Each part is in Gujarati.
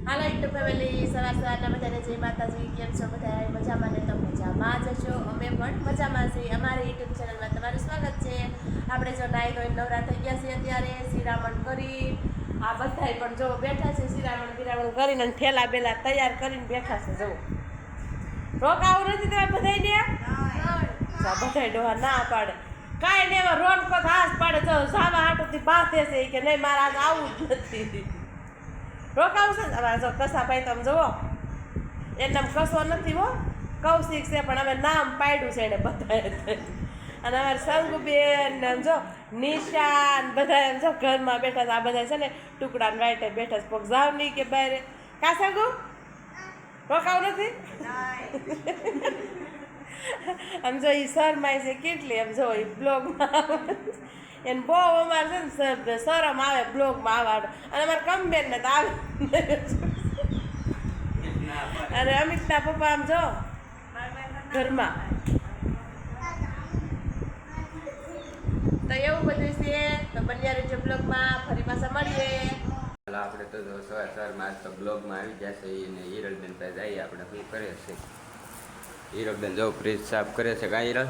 હાલો યુટ્યુબ ફેમિલી, સવારના બધાને જય માતાજી. કેમ છો બધા? મજામાં ને? તો મજામાં જ છો. અમે પણ મજામાં છીએ. અમારી યુટ્યુબ ચેનલમાં તમારું સ્વાગત છે. આપણે જો નાઈ ધોઈને નવરા થઈ ગયા છીએ અત્યારે, શિરામણ કરી આ બધાય પણ જો બેઠા છે. શિરામણ કરીને ઠેલા બેલા તૈયાર કરીને બેઠા છે. જો રોકાવું નથી તમે બધાને? બધાય ડોહા ના પાડે કાંઈ નહીં. એમાં રોન કોત હાથ પાડે. જો સાવા હાટોથી બાંધે છે કે નહીં મારે આજ આવું જ નથી. રોકાવું છે ને હવે જો કસાભાઈ તમે જુઓ એ નામ કસો નથી હો, કૌશિક છે પણ અમે નામ પાડ્યું છે એને બધાએ. અને અમારે સંગુબેન ને જો નિશા ને બધા એમ જો ઘરમાં બેઠા છે. આ બધા છે ને ટુકડા ને વાઈટે બેઠા છે. પગ જાવ નહીં કે બહાર કા સંગુ રોકાવું નથી. આમ જો એ શરમાય છે કેટલી. એમ જો એ બ્લોગમાં એને બહુ અમારે છે ને શરમ આવે બ્લોગમાં આવવાનું. અને અમારે કમબેન ને તો આવે. અને અમિતના પપ્પા આમ જો ઘરમાં. તો એવું બધું છે. તો બન્યા રહેજો બ્લોગમાં. ફરી પાછા મળીએ. આપણે તો સવારમાં તો બ્લોગમાં આવી જશે. એને હિરલબેન પાસે જઈએ આપણે શું કરે છે. હિરલબેન જો ફ્રીજ સાફ કરે છે. કાંઈ હિરલ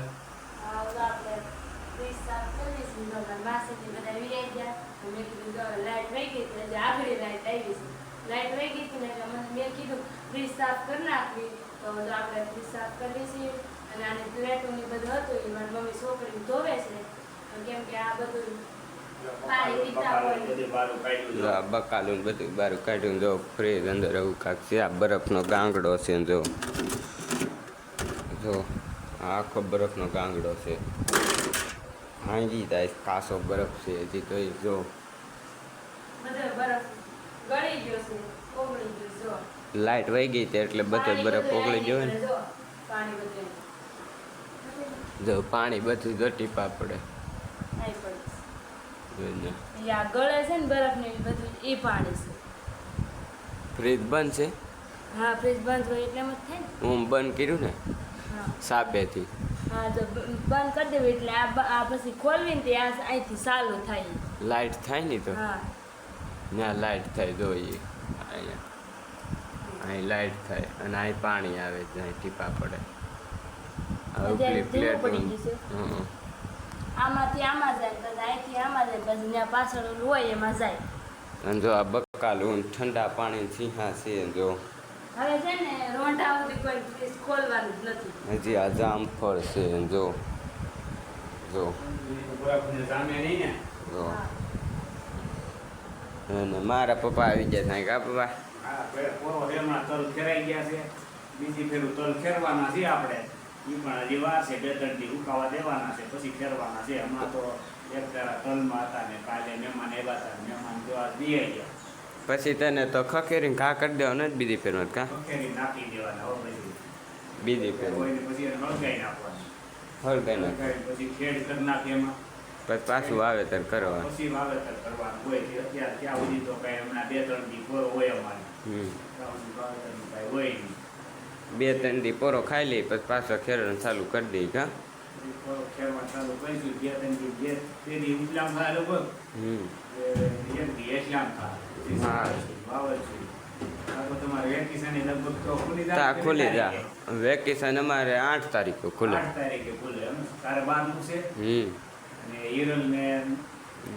લાઈટ વહી ગઈ એટલે આગળ લાઈટ આવી છે. લાઈટ વહી ગઈ હતી ને એટલે મને મેં કીધું ફ્રીજ સાફ કરી નાખવી. તો આપણે ફ્રીજ સાફ કરીએ છીએ. અને આની પ્લેટોની બધું હતું એ મારી મમ્મી છોકરી ધોવે છે. કેમ કે આ બધું બકાલું બધું બારું કાઢ્યું. જો ફ્રીજ અંદર એવું કાંક છે. આ બરફનો ગાંગડો છે. જો આખો બરફનો ગાંગડો છે. હાંજી જાય કાસો બરફ છે હજી તો. જો લાઈટ વહી ગઈ હતી એટલે બધો બરફ ઓગળી ગયો ને. જો પાણી બધું જો ટીપા પડે. ગળે છે ને બરફ ને બધું એ પાણી છે. ફ્રીજ બંધ છે. હા ફ્રીજ બંધ હોય એટલે એમ જ થાય ને. હું બંધ કર્યું ને સાપેથી. હા તો બંધ કરી દેવું એટલે આ પછી ખોલવી ને તે અહીંથી ચાલુ થાય. લાઈટ થાય ને તો હા ના લાઈટ થાય. જોઈએ અહીંયા અહીં લાઈટ થાય અને અહીં પાણી આવે છે. અહીં ટીપા પડે. ઉપલી પ્લેટ આમાંથી આમાં જાય પછી અહીંથી આમાં જાય પછી ત્યાં પાછળ હોય એમાં જાય. અને જો આ બકાલું ઠંડા પાણી સિંહા છે. જો હવે છે ને રોંઢા સુધી કોઈ ફ્રીજ ખોલવાનું જ નથી. હજી આ જામફળ છે. જો જો જો અને મારા પપ્પા આવી ગયા થાય. કા પપ્પા તલ ખેરાઈ ગયા છે. બીજી ફેરું તલ ખેરવાના છે આપણે. એ પણ હજી વાર છે. 2-3 દી ઉકાવા દેવાના છે પછી ખેરવાના છે. હમણાં તો એક તારા તલમાં હતા ને કાલે મહેમાન આવ્યા હતા. મહેમાન જો આ દિયાઈ ગયા પછી તને તો ખખેરીને ઘા કરી દેવાનો જ બીજી ફેરમાં. કા ખખેરી નાખી દેવાના હવે બીજી ફેર પછી એને હળગાઈ નાખવાનું. હળગાઈ નાખ પછી ખેડ કરી નાખી એમાં. પછી પાછું વાવેતર કરવાનું. પછી વાવેતર કરવાનું હોય છે. અત્યારે ત્યાં સુધી તો કાંઈ હમણાં 2-3 દી પૂરો હોય અમારે. ત્યાં સુધી વાવેતરનું કાંઈ હોય નહીં. 2-3 દી પોરો ખાઈ લઈ પછી પાછો ખેરવાનું ચાલુ કરી દઈ. કા પોરો ખેરવાનું ચાલુ કરીશું. 2-3 દી બે દી ઉપલામ થાય લોકો. એક દી એસલામ થાય. ખુલી જા. વેકેશન અમારે 8 તારીખે ખુલે. 8 તારીખે ખુલે. તારે 12 છે. અને હિરલ ને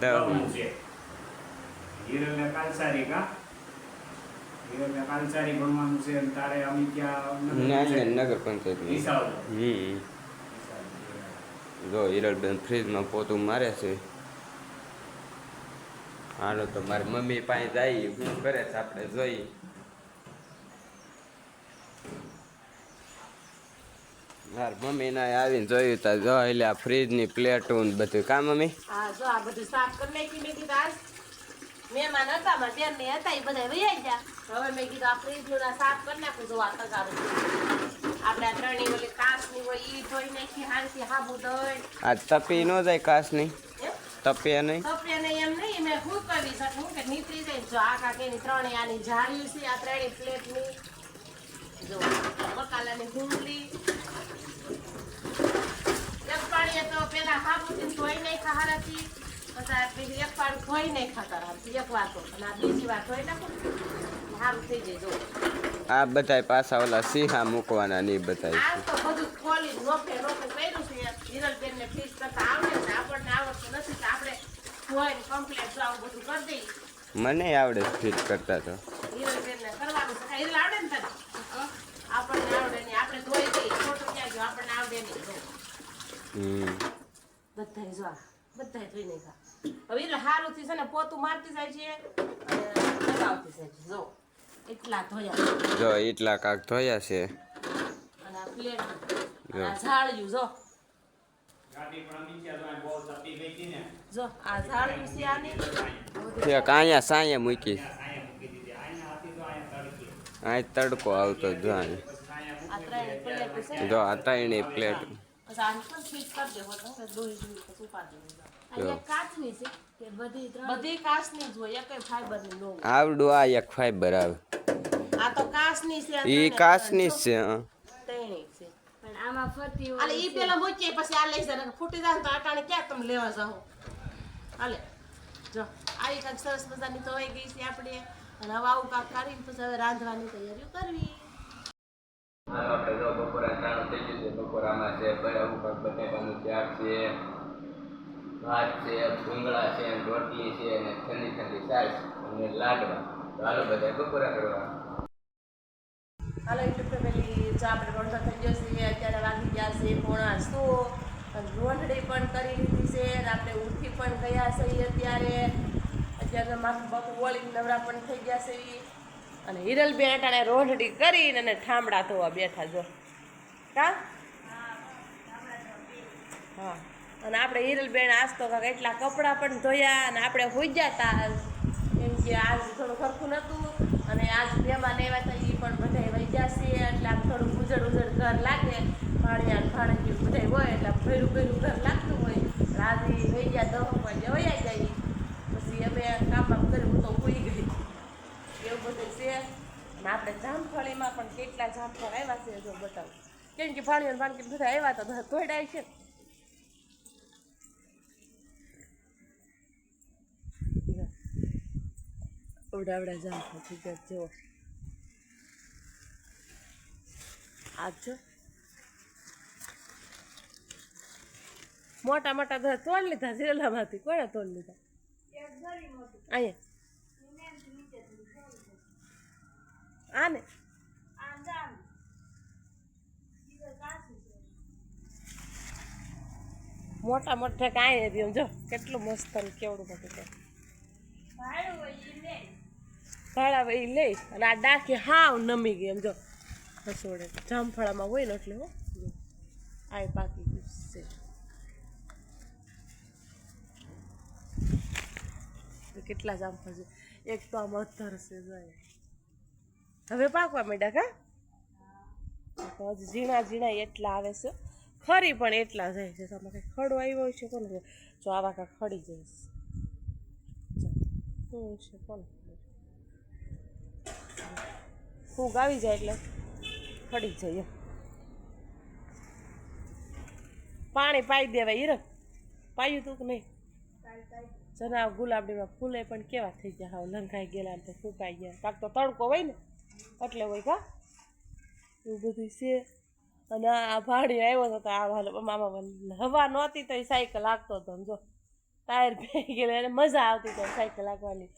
10 છે. હિરલ ને કાલસારી. કા હિરલ ને કાલસારી ભણવાનું છે. અને તારે અમે ત્યાં નગર પંચાયત. જો હિરલબેન ફ્રીજમાં પોતું મારે છે. હાલો તો મારી મમ્મી પાસે જઈએ. શું કરે છે આપણે જોઈએ. મારી મમ્મી ના આવીને જોયું તા જો એટલે આ ફ્રીજની પ્લેટો ને બધું. કા મમ્મી હા જો આ બધું સાફ કરી નાખી. મેં કીધું આજ મહેમાન હતા મારા બેન ને હતા એ બધા વૈયા ગયા. હવે મેં કીધું આ ફ્રીજ નું સાફ કરી નાખું. જો આ તગારું આપણે આ ત્રણેય ઓલી કાચની હોય ઈ ધોઈ નાખી. હાલથી હાબુ ધોઈ આ તપી ન જાય કાચની. તપે નહીં તપે નહીં એમ નહીં. મેં શું કરી શકું કે નીકળી જાય. જો આ કાકેની ત્રણેય આની જાળી છે. આ ત્રણેય પ્લેટની જો બકાલાની હુંડલી. એક પાણીએ તો પેલા હાબુથી ધોઈ નાખા હારાથી. પછી એક પાણી ધોઈ નાખા તારા એક વાર તો. અને આ બીજી વાર ધોઈ નાખું. સારું થઈ જાય જો આ બધાય પાછા ઓલા સીહા મૂકવાના નહીં બધાય આ તો બધું ખોલી નોખે કર્યું છે હિરલબેનને ફીસ કરતા આવડે છે આપણને આવડતું નથી તો આપણે ધોઈને કમ્પ્લીટ જો આવું બધું કરી દઈએ મને આવડે ફિટ કરતા તો હિરલબેનને કરવાનું છે હિરલ આવડે ને તને આપણને આવડે નહીં આપણે ધોઈ દઈએ ખોટું ક્યાં જો આપણને આવડે નહીં જો બધાય જો બધાય ધોઈ નાખા હવે એટલે સારું થી છે ને પોતું મારતી જાય છે અને લગાવતી જાય છે જો એટલા ધોયા જો એટલા કાક ધોયા છે અને આ પ્લેટ અને આ ઝાડ્યું જો ગાડી પણ નીચે તો બહુ તપી ગઈ હતી ને જો આ ઝાડ્યું છે આની એક અહીંયા સાંયે મૂકી સાયા મૂકી દીધી અહીંયા હતી તો અહીંયા તડકી અહીં તડકો આવતો જો અહીં આ ત્રણ પ્લેટ છે જો આ ત્રણેય પ્લેટ પછી આને પણ ફિટ કરી દેવો તો દોઈ પછી ઉપાડી દેવું અહીંયા કાચની છે કે બધી ત્રણ બધી કાચની જ હોય એક ફાઈબરની ન હોય આવડું આ એક ફાઈબર આવે આ તો કાચની છે ઈ કાચની જ છે ત્રણેય છે પણ આમાં ફરતી આલે ઈ પેલા મૂકીએ પછી આ લઈ જાય ફૂટી જાય તો આટાણે ક્યાં તમે લેવા જાઓ હાલે જો આવી કાંઈક સરસ મજાની તો હોય ગઈ છે આપણે અને હવે આવું કાંક કરીને પછી હવે રાંધવાની તૈયારીઓ કરવી આપણે જો બપોરા ટાણું થઈ ગયું છે બપોરામાં છે અમુક બટાકાનું શાક છે ભાત છે ભૂંગળા છે રોટલી છે અને ઠંડી ઠંડી છાશ અને લાડવા તો હાલો બધા બપોરા કરવા હાલો યુટ્યુબ ફેમિલી જો આપણે રોંઢો થઈ ગયો છે અત્યારે વાગી ગયા છે 9:30 અને રોંઢડી પણ કરી લીધી છે અને આપણે ઉઠી પણ ગયા છીએ અત્યારે માથું બાપુ વળીને નવરા પણ થઈ ગયા છે અને હિરલબેન અટાણે રોંઢડી કરીને અને ઠામડા ધોવા બેઠા જો કા હા અને આપણે હિરલબેન આજ તો કાંઈક એટલા કપડાં પણ ધોયા અને આપણે હોઈ ગયા હતા એમ કે આજ થોડું સરખું નહોતું અને આજ મહેમાન આવ્યા હતા એ પણ બધા વહી ગયા છે એટલે આમ થોડું ઉજળ ઘર લાગે ભાણિયા ભાણિયું બધા હોય એટલે ભર્યું ઘર લાગતું હોય આજે વહી ગયા 10 વાગે વયા જાય પછી અમે કામ કર્યું હું તો હોઈ ગઈ એવું બધું છે અને આપણે જામફળીમાં પણ કેટલા જામફળ આવ્યા છે જો બતાવું કેમ કે ભાણિયા ભાણકી બધા આવ્યા હતા તોડાય છે આવડા જામફળ થઈ ગયા જો આ જો મોટા મોટા બધા તોડ લીધા જેલામાંથી કોણે તોડ લીધા અહીંયા આને મોટા મોટા કાંઈ નથી જો કેટલું મસ્ત ને કેવડું બધું ભાડા ભાઈ લઈ અને આ ડાકી હાવ નમી ગઈ એમ જો હસોડે જામફળામાં હોય ને એટલે હો આ પાકી ગયું છે કેટલા જામફળ છે એક તો આમ અધર છે જાય હવે પાકવા માંડ્યા કા હજી ઝીણા ઝીણા એટલા આવે છે ખરી પણ એટલા જાય છે તમે કંઈ ખડો આવ્યો હોય છે કોને જો આવા કાંઈ ખડી જાય શું છે કોને ફૂગ આવી જાય એટલે ખડી જાય પાણી પાઈ દેવાય હીરક પાયું તું કે નહીં જરા ગુલાબડીમાં ફૂલે પણ કેવા થઈ ગયા હવે લંઘાઈ ગયેલા તો ફૂંકાઈ ગયા કાંક તો તડકો હોય ને એટલે હોય કા એવું બધું છે અને આ ભાડી આવ્યો હતો તો આ મામા હવા નહોતી તો એ સાયકલ હાંકતો હતો જો ટાયર ફેંકી ગયેલા એને મજા આવતી તો સાયકલ હાંકવાની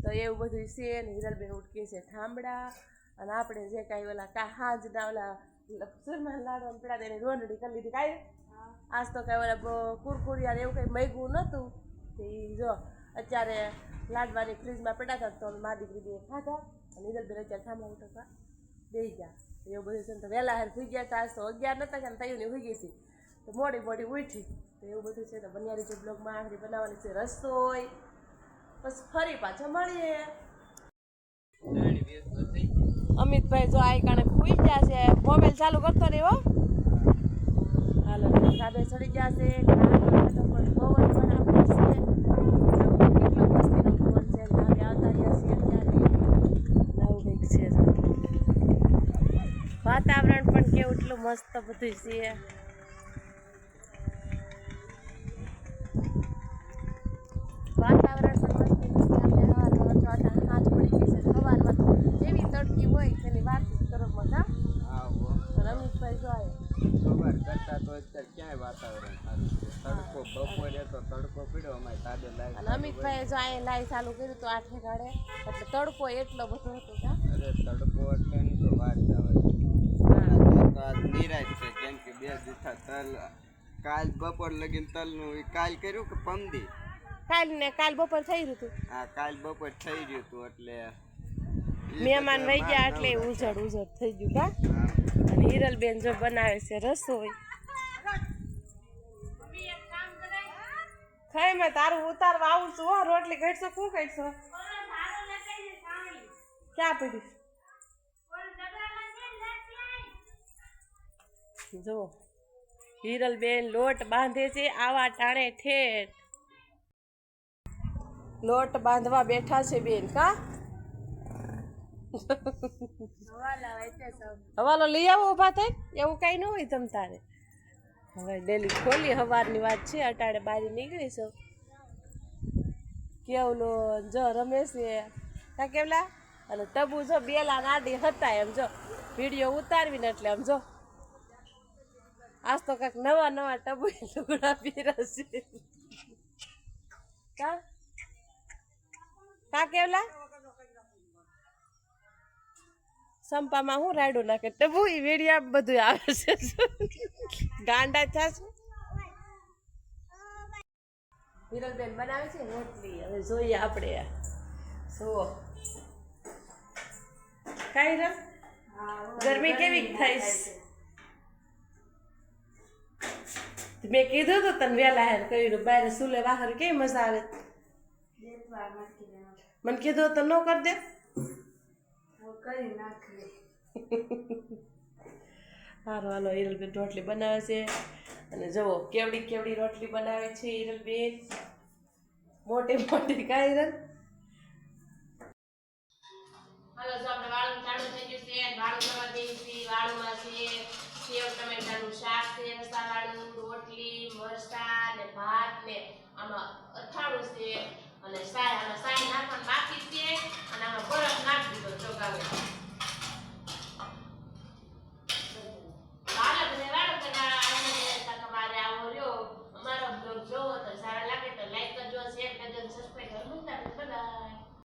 તો એવું બધું છે ને હિરલબેન ઉટકે છે ઠામડા અને આપણે જે કાંઈ ઓલા હાજના ઓલા સુરમાન લાડવા પેલા તેને રોંઢડી કરી લીધી કાંઈ આજ તો કાંઈ ઓલા કુરકુરિયા એવું કંઈ મગ્યું નહોતું તો એ જો અત્યારે લાડવાની ફ્રીજમાં પડ્યા હતા તો મા દીકરી બે ખાધા અને હિરલબેન અત્યારે ઠામડા ઉઠકવા બેસી ગયા એવું બધું છે ને તો વહેલા હાર સુઈ ગયા હતા આજ તો 11 નહોતા ગયા ને તૈયારી હોઈ ગઈ હતી તો મોડી ઉઠી તો એવું બધું છે તો બન્યા રીતે બ્લોગમાં આખરી બનાવવાની છે રસોઈ બસ ફરી પાછા મળીએ અમિતભાઈ જો આ કારણે સુઈ ગયા છે મોબાઈલ ચાલુ કરતો નહીં હો હાલો ધાબે ચડી ગયા છે પણ પવન પણ આપણે છે કેટલો મસ્તીનો પવન છે ધાબે આવતા રહ્યા છીએ અત્યારે નવું કંઈક છે વાતાવરણ પણ કેવું એટલું મસ્ત બધું છે વાતાવરણ પણ મસ્ત આપણે હવા ચોટા જો અહીંયા લાઈ ચાલુ કર્યું તો 8 ગાડે એટલે તડકો એટલો બધો હતો કા અરે તડકો એટલે ની તો વાત જવાય તો આજ નિરાશ છે કેમ કે 2 દિવસા તલ કાલ બપોર લગીન તલનું કાલ કર્યું કે પમદી કાલ બપોર થઈ રહ્યું હતું હા કાલ બપોર થઈ રહ્યું હતું એટલે મહેમાન વહી ગયા એટલે ઉજળ થઈ ગયું કા અને હિરલબેન જો બનાવે છે રસોઈ ખાય મેં તારું ઉતારવા આવું છું હો રોટલી ઘટશો શું ઘટશો ક્યાં પડી જો હિરલબેન લોટ બાંધે છે આવા ટાણે ઠેઠ લોટ બાંધવા બેઠા છે બેન કા હવાલો લઈ આવો ઊભા થાય એવું કઈ ન હોય તમ તારે હવે ડેલી ખોલી સવારની વાત છે અટાડે બારી નીકળી છો કેવલો જો રમેશ કા કેવલા અને ટબુ જો બેલા નાડી હતા એમ જો વિડીયો ઉતારવીને એટલે એમ જો આજ તો કાંઈક નવા ટબુ લુગડા પહેરશે કા કેવલા સંપામાં હું રાયડું નાખે ટબુ એ વેડિયા બધું આવે છે ગાંડા છાસ હિરલબેન બનાવે છે રોટલી હવે જોઈએ આપણે જો કાઈ રમ ગરમી કેવી થાય મેં કીધું તો તને વેલા હેર કર્યું બહાર સુલે વાહર કેવી મજા આવે મને કીધું તો ન કરી દે સારું હાલો હિરલબેન રોટલી બનાવે છે અને જુઓ કેવડી રોટલી બનાવે છે હિરલબેન મોટી કાંઈ રન હાલો જો આપણે વાળું ચાલુ થઈ ગયું છે વાળું કરવા દઈએ છીએ વાળુમાં છે સેવ ટમેટાનું શાક છે રસાવાળું રોટલી મરચાં ને ભાત ને આમાં અથાણું છે અને સાય નાખવાનું બાકી છે અને આમાં બરફ નાખી દીધો ચોગાવે